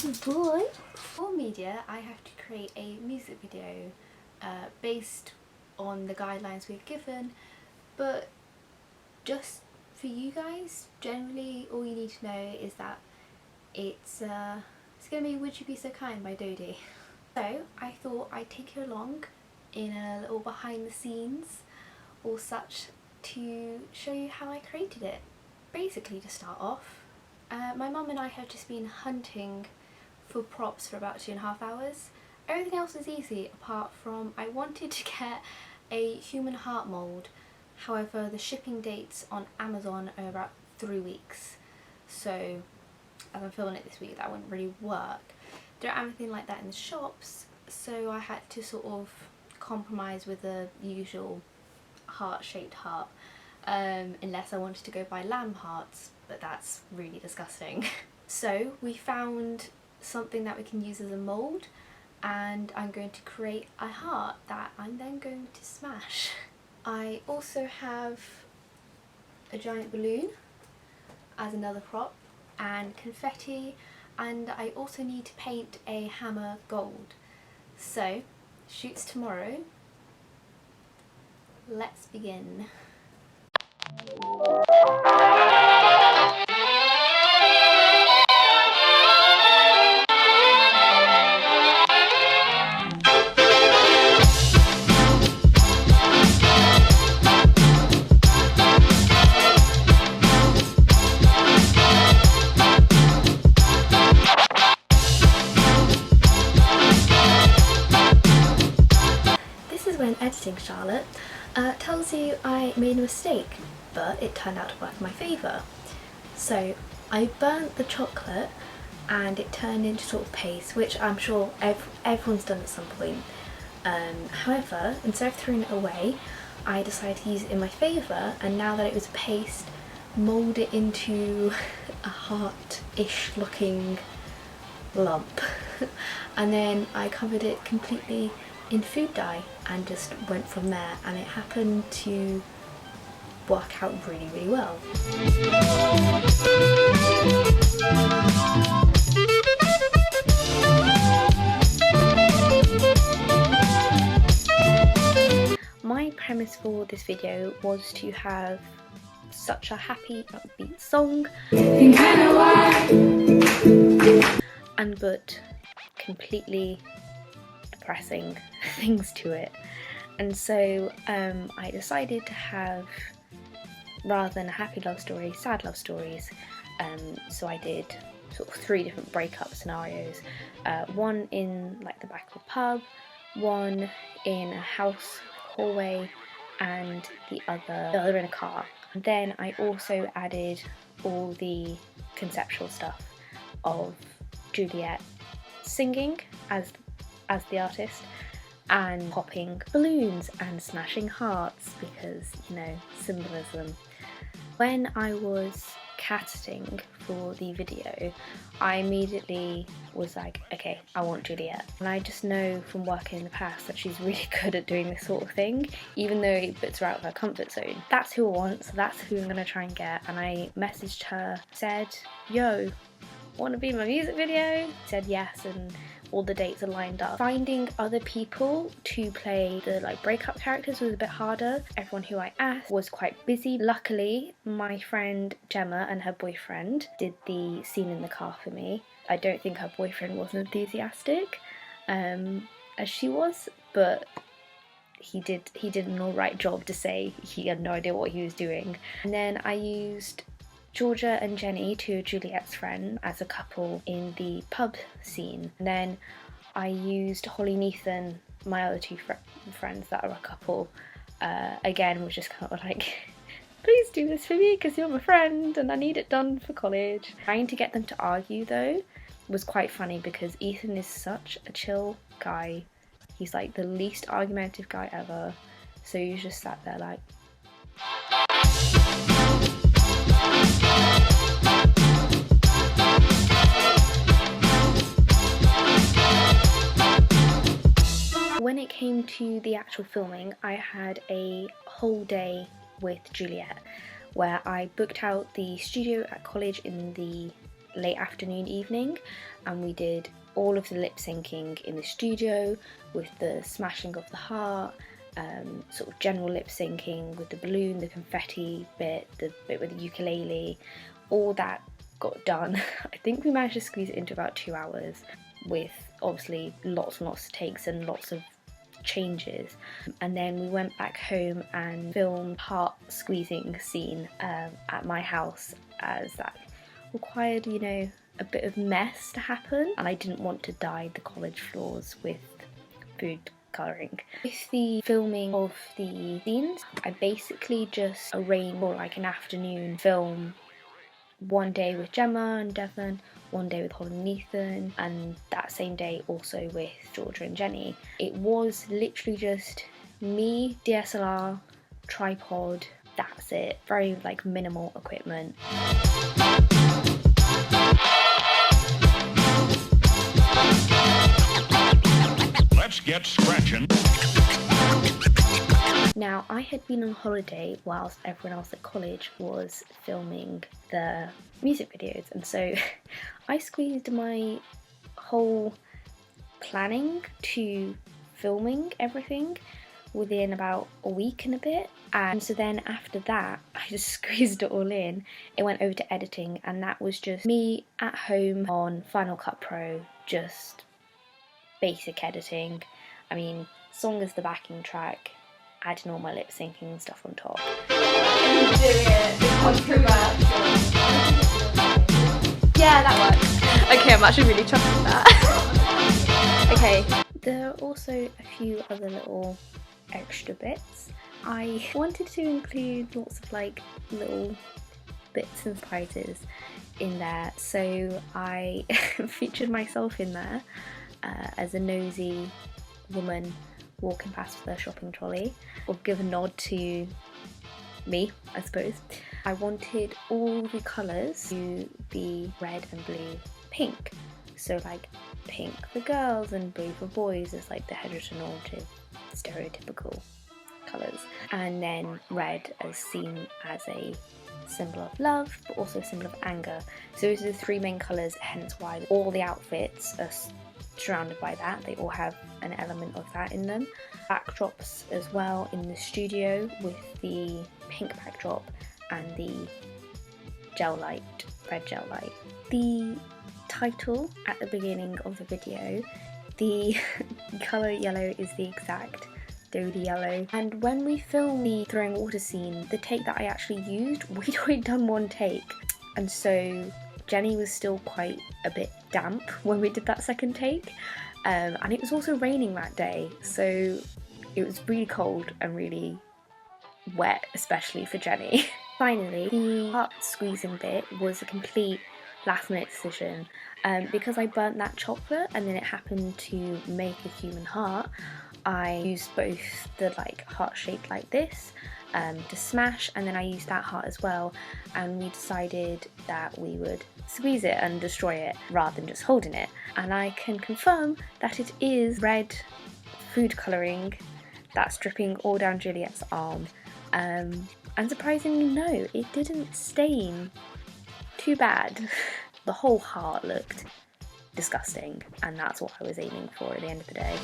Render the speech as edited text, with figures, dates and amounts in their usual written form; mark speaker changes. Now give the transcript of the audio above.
Speaker 1: Boy. For media, I have to create a music video based on the guidelines we've given, but just for you guys, generally all you need to know is that it's going to be Would You Be So Kind by Dodie. So I thought I'd take you along in a little behind the scenes or such to show you how I created it. Basically, to start off, my mum and I have just been hunting for props for about 2.5 hours. Everything else was easy apart from I wanted to get a human heart mould, however the shipping dates on Amazon are about 3 weeks, so as I'm filming it this week that wouldn't really work. Don't have anything like that in the shops, so I had to sort of compromise with the usual heart-shaped heart, unless I wanted to go buy lamb hearts, but that's really disgusting. So we found something that we can use as a mould, and I'm going to create a heart that I'm then going to smash. I also have a giant balloon as another prop and confetti, and I also need to paint a hammer gold. So, shoots tomorrow. Let's begin. When editing Charlotte tells you I made a mistake, but it turned out to work in my favour. So I burnt the chocolate and it turned into sort of paste, which I'm sure everyone's done at some point. However, instead of throwing it away, I decided to use it in my favour, and now that it was paste, mould it into a heart-ish looking lump. And then I covered it completely in food dye and just went from there, and it happened to work out really, really well. My premise for this video was to have such a happy, upbeat song and but completely depressing things to it, and so I decided to have, rather than a happy love story, sad love stories. So I did sort of 3 different breakup scenarios, one in like the back of a pub, one in a house hallway, and the other in a car. And then I also added all the conceptual stuff of Juliet singing as the artist, and popping balloons and smashing hearts because, you know, symbolism. When I was casting for the video, I immediately was like, okay, I want Juliet. And I just know from working in the past that she's really good at doing this sort of thing, even though it puts her out of her comfort zone. That's who I want, so that's who I'm gonna try and get. And I messaged her, said, yo, want to be in my music video? Said yes, and all the dates are lined up. Finding other people to play the breakup characters was a bit harder. Everyone who I asked was quite busy. Luckily, my friend Gemma and her boyfriend did the scene in the car for me. I don't think her boyfriend was enthusiastic as she was, but he did an alright job to say he had no idea what he was doing. And then I used Georgia and Jenny, two of Juliet's friends, as a couple in the pub scene. And then I used Holly and Ethan, my other 2 friends that are a couple, again was just kind of like, please do this for me because you're my friend and I need it done for college. Trying to get them to argue though was quite funny because Ethan is such a chill guy. He's like the least argumentative guy ever, so you just sat there like, when it came to the actual filming, I had a whole day with Juliet where I booked out the studio at college in the late afternoon, evening, and we did all of the lip syncing in the studio with the smashing of the heart, sort of general lip syncing with the balloon, the confetti bit, the bit with the ukulele, all that got done. I think we managed to squeeze it into about 2 hours with obviously lots and lots of takes and lots of changes. And then we went back home and filmed heart squeezing scene at my house, as that required, you know, a bit of mess to happen, and I didn't want to dye the college floors with food colouring. With the filming of the scenes, I basically just arranged for like an afternoon film, one day with Gemma and Devon, one day with Holly and Ethan, and that same day also with Georgia and Jenny. It was literally just me, DSLR, tripod, that's it. Very like minimal equipment.
Speaker 2: Let's get scratching.
Speaker 1: Now, I had been on holiday whilst everyone else at college was filming the music videos, and so I squeezed my whole planning to filming everything within about a week and a bit. And so then after that, I just squeezed it all in. It went over to editing, and that was just me at home on Final Cut Pro, just basic editing. I mean, song as the backing track, adding all my lip syncing and stuff on top.
Speaker 3: Yeah, that works. Okay, I'm actually really chuffed with that. Okay.
Speaker 1: There are also a few other little extra bits. I wanted to include lots of like little bits and surprises in there, so I featured myself in there as a nosy woman walking past with her shopping trolley, or give a nod to me, I suppose. I wanted all the colours to be red and blue, pink. So like pink for girls and blue for boys is like the heteronormative, stereotypical colours. And then red as seen as a symbol of love, but also a symbol of anger. So those are the three main colours, hence why all the outfits are surrounded by that. They all have an element of that in them. Backdrops as well in the studio with the pink backdrop and the gel light, red gel light. The title at the beginning of the video, the colour yellow is the exact dodie yellow. And when we filmed the throwing water scene, the take that I actually used, we'd already done one take, and so Jenny was still quite a bit damp when we did that second take, and it was also raining that day, so it was really cold and really wet, especially for Jenny. Finally, the heart squeezing bit was a complete last minute decision. Because I burnt that chocolate and then it happened to make a human heart, I used both the like heart shaped like this to smash, and then I used that heart as well, and we decided that we would squeeze it and destroy it rather than just holding it. And I can confirm that it is red food colouring that's dripping all down Juliet's arm, and surprisingly no, it didn't stain too bad. The whole heart looked disgusting, and that's what I was aiming for at the end of the day.